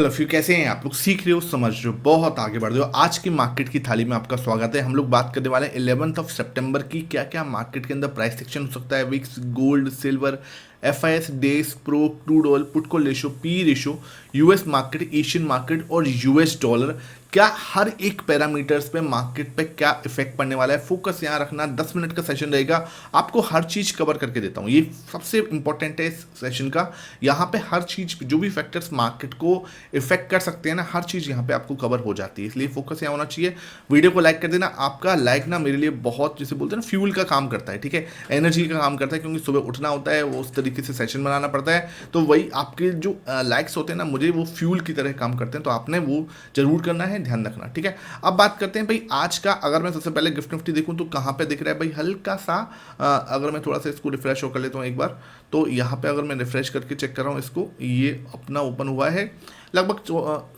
All of you, कैसे हैं आप लोग? सीख रहे हो, समझ रहे हो, बहुत आगे बढ़ रहे हो। आज की मार्केट की थाली में आपका स्वागत है। हम लोग बात करने वाले हैं 11 सितंबर की। क्या क्या मार्केट के अंदर प्राइस सेक्शन हो सकता है, विक्स, गोल्ड, सिल्वर, FIS, डेस, pro, crude oil, put call ratio, P ratio, US market, Asian market और यूएस डॉलर। क्या हर एक पैरामीटर्स पे मार्केट पे क्या इफेक्ट पड़ने वाला है, फोकस यहाँ रखना। 10 मिनट का सेशन रहेगा, आपको हर चीज कवर करके देता हूँ। ये सबसे इंपॉर्टेंट है इस सेशन का। यहाँ पे हर चीज, जो भी फैक्टर्स मार्केट को इफेक्ट कर सकते हैं ना, हर चीज यहाँ पे आपको कवर हो जाती है, इसलिए फोकस यहाँ होना चाहिए। वीडियो को लाइक कर देना। आपका लाइक ना मेरे लिए बहुत, जैसे बोलते हैं ना, फ्यूल का काम करता है, ठीक है, एनर्जी का काम करता है, क्योंकि सुबह उठना होता है, वो उस तरीके से सेशन बनाना पड़ता है। तो वही आपके जो लाइक्स होते हैं ना, मुझे वो फ्यूल की तरह काम करते हैं, तो आपने वो जरूर करना है, ध्यान रखना, ठीक है। अब बात करते हैं भाई आज का। अगर मैं सबसे पहले गिफ्ट निफ्टी देखूं तो कहाँ पे दिख रहा है भाई, हल्का सा अगर मैं थोड़ा सा इसको रिफ्रेश कर लेता हूँ एक बार, तो यहाँ पे अगर मैं रिफ्रेश करके चेक कर रहा हूँ इसको, ये अपना ओपन हुआ है लगभग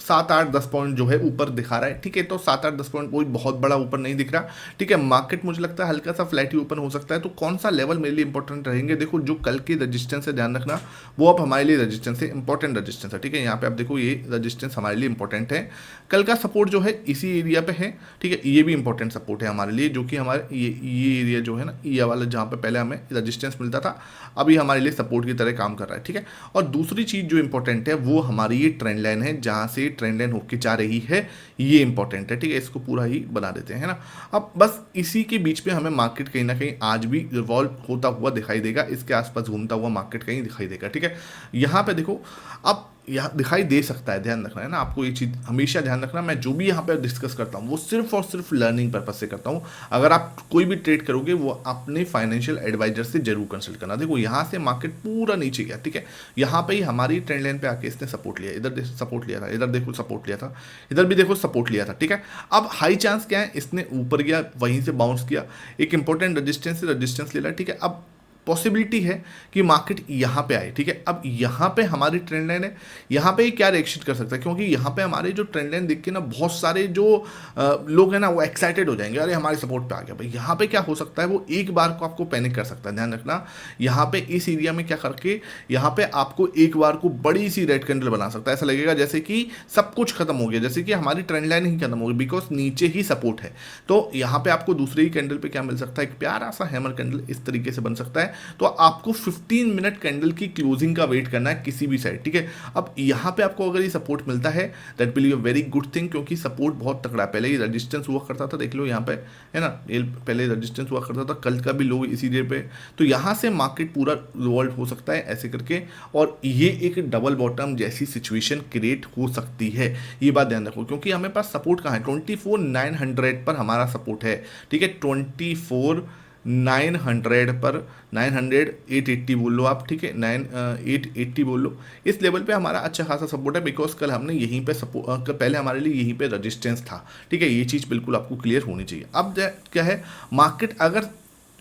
7-8-10 पॉइंट जो है ऊपर दिखा रहा है, ठीक है। तो 7-8-10 पॉइंट कोई बहुत बड़ा ऊपर नहीं दिख रहा, ठीक है। मार्केट मुझे लगता है हल्का सा फ्लैट ही ओपन हो सकता है। तो कौन सा लेवल मेरे लिए इंपॉर्टेंट रहेंगे, देखो जो कल की रजिस्टेंस है, ध्यान रखना, वो अब हमारे लिए रजिस्टेंस है, इंपॉर्टेंट रजिस्टेंस है, ठीक है। यहाँ पे आप देखो, ये रजिस्टेंस हमारे लिए इंपॉर्टेंट है। कल का सपोर्ट जो है इसी एरिया पे है, ठीक है। ये भी इंपॉर्टेंट सपोर्ट है हमारे लिए, जो कि हमारे ये एरिया जो है ना, ये वाला जहाँ पे पहले हमें रजिस्टेंस मिलता था, अभी हमारे लिए सपोर्ट की तरह काम कर रहा है, ठीक है। और दूसरी चीज जो इंपॉर्टेंट है वो हमारी ये ट्रेंड लाइन है, जहाँ से ट्रेंड लाइन होके जा रही है, ये इंपॉर्टेंट है, ठीक है। इसको पूरा ही बना देते हैं ना। अब बस इसी के बीच में हमें मार्केट कहीं ना कहीं आज भी रिवॉल्व होता हुआ दिखाई देगा, इसके आसपास घूमता हुआ मार्केट कहीं दिखाई देगा, ठीक है। यहाँ पे देखो, अब यहाँ दिखाई दे सकता है, ध्यान रखना है ना आपको, ये चीज़ हमेशा ध्यान रखना। मैं जो भी यहाँ पे डिस्कस करता हूँ वो सिर्फ और सिर्फ लर्निंग पर्पज से करता हूँ। अगर आप कोई भी ट्रेड करोगे वो अपने फाइनेंशियल एडवाइजर से जरूर कंसल्ट करना। देखो यहाँ से मार्केट पूरा नीचे गया, ठीक है। यहाँ पे ही हमारी ट्रेंड लाइन पे आके इसने सपोर्ट लिया, इधर सपोर्ट लिया था, इधर देखो सपोर्ट लिया था, इधर भी देखो सपोर्ट लिया था, ठीक है। अब हाई चांस क्या है, इसने ऊपर गया, वहीं से बाउंस किया, एक इंपॉर्टेंट रजिस्टेंस ले लिया, ठीक है। अब पॉसिबिलिटी है कि मार्केट यहाँ पे आए, ठीक है। अब यहाँ पे हमारी ट्रेंड लाइन है, यहाँ पे क्या रिएक्शन कर सकता है, क्योंकि यहाँ पे हमारे जो ट्रेंड लाइन देख के ना बहुत सारे जो लोग हैं ना वो एक्साइटेड हो जाएंगे, अरे हमारे सपोर्ट पे आ गया भाई। यहाँ पे क्या हो सकता है, वो एक बार को आपको पैनिक कर सकता है, ध्यान रखना। यहाँ पे इस एरिया में क्या करके, यहाँ पे आपको एक बार को बड़ी सी रेड कैंडल बना सकता है, ऐसा लगेगा जैसे कि सब कुछ खत्म हो गया, जैसे कि हमारी ट्रेंड लाइन ही खत्म हो गई, बिकॉज नीचे ही सपोर्ट है। तो यहाँ पे आपको दूसरे ही कैंडल पे क्या मिल सकता है, एक प्यारा सा हैमर कैंडल इस तरीके से बन सकता है। तो आपको 15 मिनट कैंडल की क्लोजिंग का वेट करना है किसी भी साइड, ठीक है। अब यहाँ पे आपको अगर ये सपोर्ट मिलता है, that will be a very good thing, क्योंकि सपोर्ट बहुत तगड़ा है। पहले ये रेजिस्टेंस हुआ करता था, देख लो यहाँ पे है ना, ये पहले रेजिस्टेंस हुआ करता था, कल का भी लो इसी रेट पे। तो यहाँ से मार्केट पूरा रिवॉल्ट हो सकता है ऐसे करके, और ये एक डबल बॉटम जैसी सिचुएशन क्रिएट हो सकती है, ये बात ध्यान रखो। क्योंकि हमें पास सपोर्ट कहाँ है, 24,900 पर हमारा सपोर्ट है, ठीक है। 24,900 पर, 900 880 बोल लो आप, ठीक है, 880 बोल लो, इस लेवल पे हमारा अच्छा खासा सपोर्ट है। बिकॉज कल हमने यहीं पे सपोर्ट, पहले हमारे लिए यहीं पे रेजिस्टेंस था, ठीक है। ये चीज़ बिल्कुल आपको क्लियर होनी चाहिए। अब क्या है, मार्केट अगर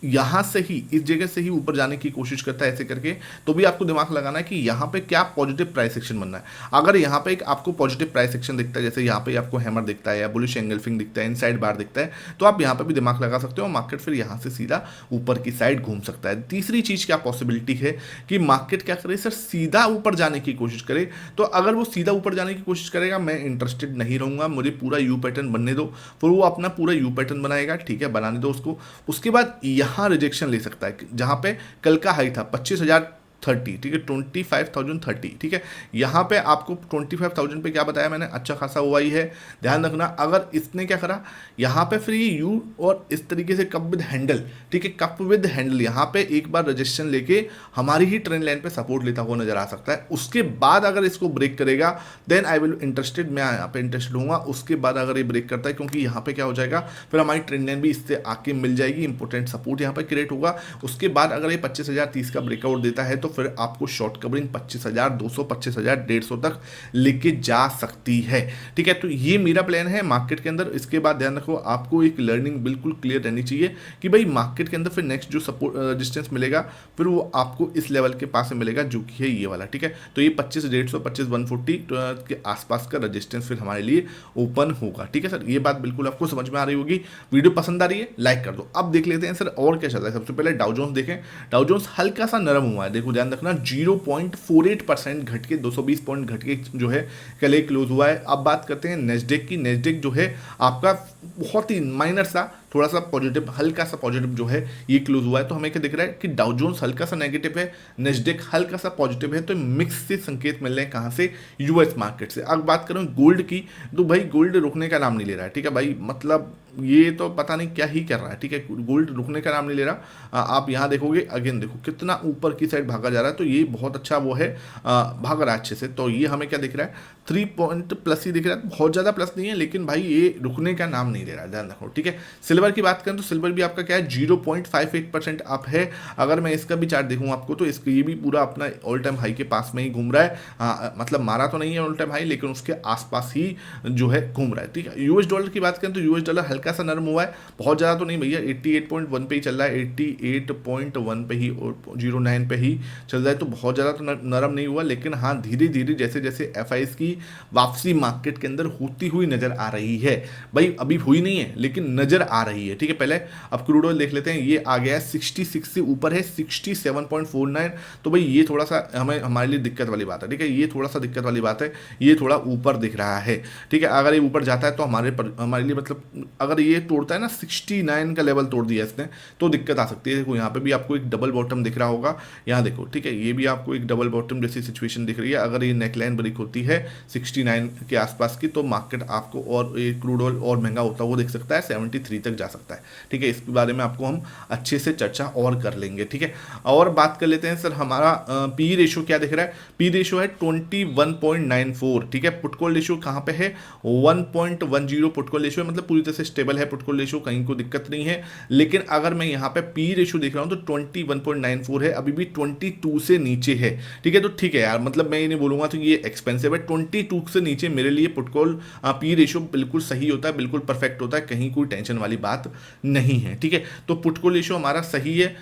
यहाँ से ही, इस जगह से ही ऊपर जाने की कोशिश करता है ऐसे करके, तो भी आपको दिमाग लगाना है कि यहाँ पे क्या पॉजिटिव प्राइस एक्शन बनना है। अगर यहाँ पे एक आपको पॉजिटिव प्राइस एक्शन दिखता है, जैसे यहाँ पे आपको हैमर दिखता है या बुलिश एंगल्फिंग दिखता है, इनसाइड बार दिखता है, तो आप यहाँ पे भी दिमाग लगा सकते हो। मार्केट फिर यहाँ से सीधा ऊपर की साइड घूम सकता है। तीसरी चीज क्या पॉसिबिलिटी है कि मार्केट क्या करे सर, सीधा ऊपर जाने की कोशिश करे। तो अगर वो सीधा ऊपर जाने की कोशिश करेगा, मैं इंटरेस्टेड नहीं रहूंगा, मुझे पूरा यू पैटर्न बनने दो। फिर वो अपना पूरा यू पैटर्न बनाएगा, ठीक है, बनाने दो उसको। उसके बाद यहाँ रिजेक्शन ले सकता है, जहां पे कल का हाई था 25,030, ठीक है, 25,030, ठीक है। यहाँ पे आपको 25,000 पे क्या बताया मैंने, अच्छा खासा हुआ ही है, ध्यान रखना। अगर इसने क्या करा, यहाँ पे फिर ये यू और इस तरीके से कप विद हैंडल, ठीक है, कप विद हैंडल, यहाँ पे एक बार रजिस्ट्रेशन लेके हमारी ही ट्रेंड लाइन पे सपोर्ट लेता हुआ नजर आ सकता है। उसके बाद अगर इसको ब्रेक करेगा, देन आई विल इंटरेस्टेड, मैं यहाँ पे इंटरेस्टेड होऊंगा। उसके बाद अगर ये ब्रेक करता है, क्योंकि यहाँ पे क्या हो जाएगा, फिर हमारी ट्रेंड लाइन भी इससे आके मिल जाएगी, इंपोर्टेंट सपोर्ट यहाँ पे क्रिएट होगा। उसके बाद अगर ये 25,030 का ब्रेकआउट देता है, तो फिर आपको शॉर्ट कवरिंग 25,200 25,150 तक लेके जा सकती है, ठीक है। तो ये मेरा प्लान है मार्केट के अंदर। इसके बाद ध्यान रखो, आपको एक लर्निंग बिल्कुल क्लियर रहनी चाहिए कि भाई मार्केट के अंदर फिर नेक्स्ट जो सपोर्ट रेजिस्टेंस मिलेगा, फिर वो आपको इस लेवल के पास में मिलेगा, जो कि है ये वाला, ठीक है। तो ये 25,150 25,140 के आसपास का रेजिस्टेंस फिर हमारे लिए ओपन होगा, ठीक है सर। ये बात बिल्कुल आपको समझ में आ रही होगी। वीडियो पसंद आ रही है, लाइक कर दो। अब देख लेते हैं सर और क्या चल रहा है। सबसे पहले डाउ जोन्स देखें। डाउ जोन्स हल्का सा नरम हुआ है, देखो ध्यान रखना 0.48% घट के 220 पॉइंट घट के जो है कल क्लोज हुआ है। अब बात करते हैं नेस्डेक की। नेस्डेक जो है आपका बहुत ही माइनर सा थोड़ा सा पॉजिटिव, हल्का सा पॉजिटिव जो है ये क्लोज हुआ है। तो हमें क्या दिख रहा है कि डाउ जोन्स हल्का सा नेगेटिव है, नेस्डेक हल्का सा पॉजिटिव है। तो मिक्स से संकेत मिल रहे हैं कहाँ से, यूएस मार्केट से। अब बात करूँ गोल्ड की, तो भाई गोल्ड रुकने का नाम नहीं ले रहा है, ठीक है भाई, मतलब ये तो पता नहीं क्या ही कर रहा है, ठीक है, गोल्ड रुकने का नाम नहीं ले रहा। आप यहाँ देखोगे अगेन, देखो कितना ऊपर की साइड भागा जा रहा है। तो ये बहुत अच्छा वो है, भाग रहा है अच्छे से। तो ये हमें क्या दिख रहा है, 3 पॉइंट प्लस ही दिख रहा है, बहुत ज़्यादा प्लस नहीं है, लेकिन भाई ये रुकने का नाम नहीं ले रहा है, ध्यान रखो, ठीक है। सिल्वर की बात करें तो सिल्वर भी आपका क्या है, 0.58% अप है। अगर मैं इसका भी चार्ट देखूँ आपको, तो इसका ये भी पूरा अपना ऑल टाइम हाई के पास में ही घूम रहा है। मतलब मारा तो नहीं है ऑल टाइम हाई, लेकिन उसके आसपास ही जो है घूम रहा है, ठीक है। यूएस डॉलर की बात करें तो यूएस डॉलर हल्का सा नरम हुआ है, बहुत ज़्यादा तो नहीं भैया, 88.1 पे ही चल रहा है, 88.1 पे ही और 09 पे ही चल रहा है। तो बहुत ज़्यादा तो नरम नहीं हुआ, लेकिन हाँ धीरे धीरे जैसे जैसे एफआईएस की वापसी मार्केट के अंदर होती हुई नजर आ रही है। भाई अभी हुई नहीं है, लेकिन नजर आ रही है, ठीक है। पहले अब क्रूड ऑयल देख लेते हैं, ये आ गया है 66 से ऊपर है, 67.49। तो भाई ये थोड़ा सा हमारे लिए दिक्कत वाली बात है, ठीक है, ये थोड़ा सा दिक्कत वाली बात है, ये थोड़ा ऊपर दिख रहा है, ठीक है। अगर ये ऊपर जाता है तो हमारे लिए मतलब अगर ये तोड़ता है ना 69 का लेवल तोड़ दिया इसने, तो दिक्कत आ सकती है। देखो यहाँ पे भी आपको एक डबल बॉटम दिख रहा होगा, यहाँ देखो, ठीक है, ये भी आपको एक डबल बॉटम जैसी सिचुएशन दिख रही है। अगर ये नेकलाइन ब्रेक होती है 69 के आसपास की, तो मार्केट आपको और ये क्रूड ऑयल और महंगा होता हुआ दिख सकता है, 73 तक जा सकता है, ठीक है। इसके बारे में आपको हम अच्छे से चर्चा और कर लेंगे, ठीक है। और बात कर लेते हैं सर, हमारा पी रेशो क्या दिख रहा है, पी रेशो है 21.94, ठीक है। पुट कॉल रेशो कहाँ पे है, 1.10 पुट कॉल रेशो, मतलब पूरी तरह से स्टेबल है पुट कॉल रेशो, कहीं को दिक्कत नहीं है। लेकिन अगर मैं यहाँ पे पी रेशो देख रहा हूँ तो 21.94 है, अभी भी 22 से नीचे है, ठीक है। तो ठीक है यार, मतलब मैं ये नहीं बोलूंगा तो ये एक्सपेंसिव है, 22 से नीचे मेरे लिए पुट कॉल पी रेशो बिल्कुल सही होता है, बिल्कुल परफेक्ट होता है, कहीं कोई टेंशन वाली बात नहीं है, ठीक है। तो पुट कॉल रेशो हमारा सही है।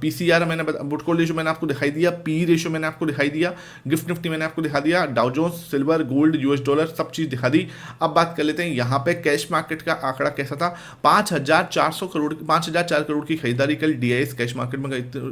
पीसीआर मैंने पुट कॉल रेशो मैंने आपको दिखाई दिया, पी रेशो मैंने आपको दिखाई दिया, गिफ्ट निफ्टी मैंने आपको दिखा दिया, Dow Jones, silver, gold, US dollar सब चीज दिखा दी। अब बात कर लेते हैं यहाँ पे कैश मार्केट का आंकड़ा कैसा था, 5,400 करोड़ की खरीदारी कल डीआईएस कैश मार्केट में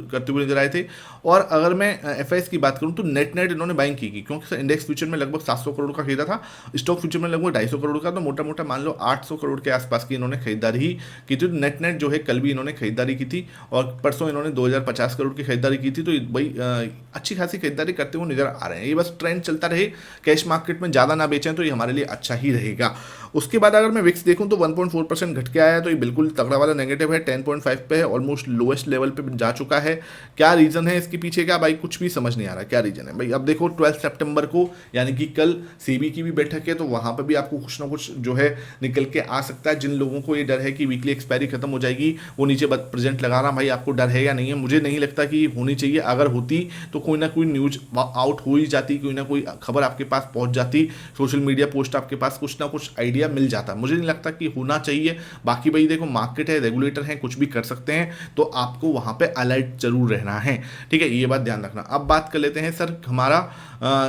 करते हुए नजर आए थे। और अगर मैं एफआईएस की बात करूं तो नेट इन्होंने बाइंग की, क्योंकि इंडेक्स फ्यूचर में लगभग 700 करोड़ का खरीदा था, स्टॉक फ्यूचर में लगभग 250 करोड़ का, तो मोटा मोटा मान लो 800 करोड़ के आसपास की इन्होंने खरीदारी ही की थी। नेट जो है कल भी इन्होंने खरीदारी की थी, और परसों इन्होंने 2050 करोड़ की खरीदारी की थी। तो भाई अच्छी खासी खरीदारी करते हुए नजर आ रहे हैं। ये बस ट्रेंड चलता रहे, कैश मार्केट में ज़्यादा ना बेचें तो ये हमारे लिए अच्छा ही रहेगा। उसके बाद अगर मैं विक्स देखूं तो 1.4% घट के आया है, तो ये बिल्कुल तगड़ा वाला नेगेटिव है, 10.5 पे है, ऑलमोस्ट लोएस्ट लेवल पे जा चुका है। क्या रीजन है इसके पीछे का, भाई कुछ भी समझ नहीं आ रहा क्या रीजन है भाई। अब देखो 12 सितंबर को यानी कि कल सेबी की भी बैठक है, तो वहां पर भी आपको कुछ ना कुछ जो है निकल के आ सकता है। जिन लोगों को ये डर है कि वीकली एक्सपायरी खत्म हो जाएगी, वो नीचे प्रेजेंट लगा रहा, भाई आपको डर है या नहीं है, मुझे नहीं लगता कि होनी चाहिए। अगर होती तो कोई ना कोई न्यूज आउट हो ही जाती, कोई ना कोई खबर आपके पास पहुंच जाती, सोशल मीडिया पोस्ट आपके पास कुछ ना कुछ आइडिया मिल जाता। मुझे नहीं लगता कि होना चाहिए। बाकी भाई देखो मार्केट है, रेगुलेटर है, कुछ भी कर सकते हैं, तो आपको वहां पे अलर्ट जरूर रहना है, ठीक है, ये बात ध्यान रखना। अब बात कर लेते हैं सर हमारा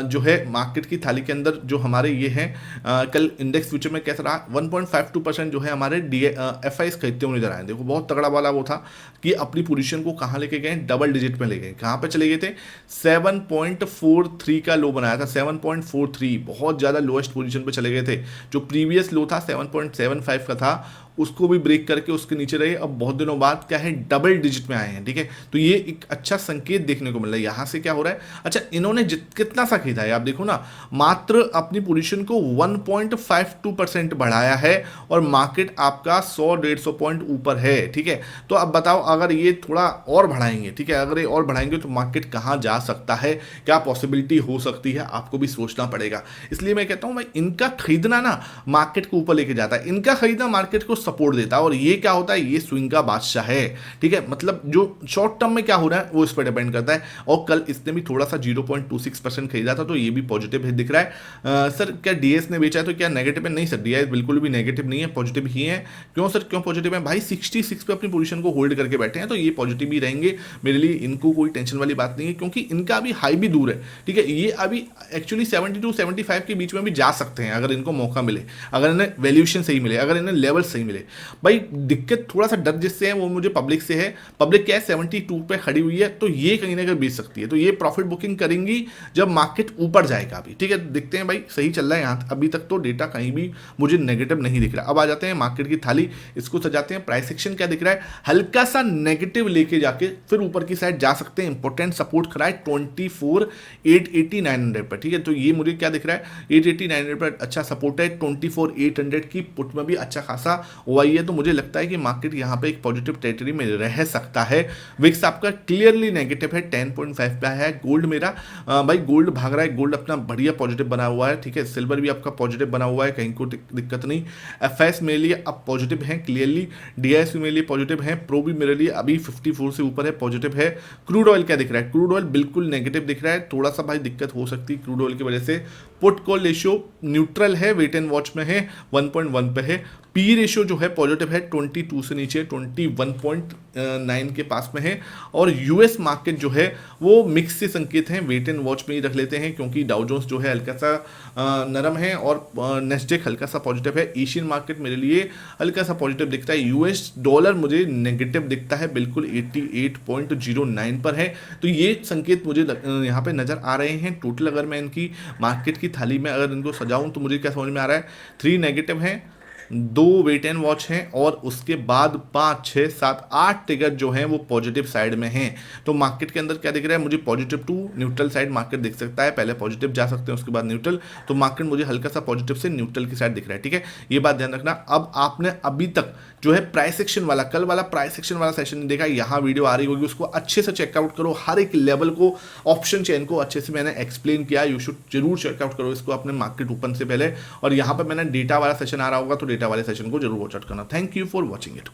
जो है मार्केट की थाली के अंदर जो हमारे ये हैं, कल इंडेक्स फ्यूचर में कैसा रहा, 1.52% जो है हमारे एफआईएस खरीदते हुए नजर आए। देखो बहुत तगड़ा वाला वो था कि अपनी पोजीशन को कहाँ लेके गए, डबल डिजिट में ले गए। कहाँ पे चले गए थे, 7.43 का लो बनाया था, 7.43 बहुत ज़्यादा लोएस्ट पोजीशन पे चले गए थे। जो प्रीवियस लो था 7.75 का था, उसको भी ब्रेक करके उसके नीचे रहे। अब बहुत दिनों बाद क्या है, डबल डिजिट में आए हैं, ठीक है। तो ये एक अच्छा संकेत देखने को मिल रहा है। यहाँ से क्या हो रहा है, अच्छा इन्होंने कितना सा खरीदा है, आप देखो ना, मात्र अपनी पोजीशन को 1.52% बढ़ाया है, और मार्केट आपका 100-150 पॉइंट ऊपर है, ठीक है। तो अब बताओ अगर ये थोड़ा और बढ़ाएंगे, ठीक है, अगर ये और बढ़ाएंगे तो मार्केट कहाँ जा सकता है, क्या पॉसिबिलिटी हो सकती है, आपको भी सोचना पड़ेगा। इसलिए मैं कहता हूँ भाई इनका खरीदना ना मार्केट को ऊपर लेके जाता है, इनका खरीदना मार्केट को सपोर्ट देता है, और ये क्या होता है, ये स्विंग का बादशाह है, ठीक है। मतलब जो शॉर्ट टर्म में क्या हो रहा है वो इस पर डिपेंड करता है। और कल इसने भी थोड़ा सा 0.26% खरीदा था, तो ये भी पॉजिटिव है दिख रहा है। सर क्या डीएस ने बेचा है तो क्या नेगेटिव है, नहीं सर डीएस बिल्कुल भी नेगेटिव नहीं है, पॉजिटिव ही है। क्यों सर, क्यों पॉजिटिव है भाई, 66 पे अपनी पोजीशन को होल्ड करके बैठे हैं, तो ये पॉजिटिव ही रहेंगे मेरे लिए, इनको कोई टेंशन वाली बात नहीं है, क्योंकि इनका अभी हाई भी दूर है, ठीक है। ये अभी एक्चुअली 72-75 के बीच में भी जा सकते हैं, अगर इनको मौका मिले, अगर इन्हें वैल्यूएशन सही मिले, अगर इन्हें लेवल सही मिले, पहले। भाई दिक्कत थोड़ा सा डर जिससे है वो मुझे पब्लिक से है। पब्लिक क्या है 72 पे खड़ी हुई है, तो ये कहीं ना कहीं बेच सकती है, तो ये प्रॉफिट बुकिंग करेंगी जब मार्केट ऊपर जाएगा अभी। ठीक है, देखते हैं भाई, सही चल रहा है यहाँ अभी तक तो डेटा कहीं भी मुझे नेगेटिव नहीं दिख रहा। अब आ जाते हैं मार्केट की थाली, इसको सजाते हैं। प्राइस एक्शन क्या दिख रहा है, हल्का सा नेगेटिव लेके जाके फिर ऊपर की साइड जा सकते हैं। इंपॉर्टेंट सपोर्ट खड़ा है 24,880,900 पर। ठीक है, तो ये मुझे क्या दिख रहा है 880,900 पर अच्छा सपोर्ट है। 24,800 की पुट में भी अच्छा खासा ओआई है, तो मुझे लगता है कि मार्केट यहाँ पे एक पॉजिटिव टेरिटरी में रह सकता है। विक्स आपका क्लियरली नेगेटिव है, 10.5 पे है। गोल्ड मेरा भाई गोल्ड भाग रहा है, गोल्ड अपना बढ़िया पॉजिटिव बना हुआ है। ठीक है, सिल्वर भी आपका पॉजिटिव बना हुआ है, कहीं को दिक्कत नहीं। एफएस मेरे लिए अब पॉजिटिव है क्लियरली, डीआईएस मेरे लिए पॉजिटिव है, प्रो भी मेरे लिए अभी 54 से ऊपर है, पॉजिटिव है। क्रूड ऑयल क्या दिख रहा है, क्रूड ऑयल बिल्कुल नेगेटिव दिख रहा है, थोड़ा सा भाई दिक्कत हो सकती है क्रूड ऑयल की वजह से। पुट कॉल रेशियो न्यूट्रल है, वेट एंड वॉच में है, 1.1 पे है। पी रेशियो जो है पॉजिटिव है, 22 से नीचे 21.9 के पास में है। और यूएस मार्केट जो है वो मिक्स से संकेत हैं, वेट एंड वॉच में ही रख लेते हैं, क्योंकि डाउ जोन्स जो है हल्का सा नरम है और नेस्डेक हल्का सा पॉजिटिव है। एशियन मार्केट मेरे लिए हल्का सा पॉजिटिव दिखता है। यूएस डॉलर मुझे नेगेटिव दिखता है, बिल्कुल 88.09 पर है। तो ये संकेत मुझे यहाँ पे नज़र आ रहे हैं। टोटल अगर मैं इनकी मार्केट की थाली में अगर इनको सजाऊं तो मुझे क्या समझ में आ रहा है, 3 नेगेटिव हैं, 2 वेट एंड वॉच हैं, और उसके बाद 5, 6, 7, 8 टिकट जो हैं वो पॉजिटिव साइड में हैं। तो मार्केट के अंदर क्या दिख रहा है मुझे, positive to neutral side market दिख सकता है, पहले पॉजिटिव जा सकते हैं उसके बाद न्यूट्रल। तो मार्केट मुझे हल्का सा पॉजिटिव से न्यूट्रल की साइड दिख रहा है। ठीक है, ये बात ध्यान रखना। अब आपने अभी तक जो है प्राइस एक्शन वाला, कल वाला प्राइस एक्शन वाला सेशन नहीं देखा, यहाँ वीडियो आ रही होगी, उसको अच्छे से चेकआउट करो। हर एक लेवल को, ऑप्शन चेन को अच्छे से मैंने एक्सप्लेन किया, यू शुड जरूर चेकआउट करो इसको अपने मार्केट ओपन से पहले। और यहाँ पर मैंने डेटा वाला सेशन आ रहा होगा तो डेटा वाले सेशन को जरूर वॉच आउट करना। Thank you for watching it.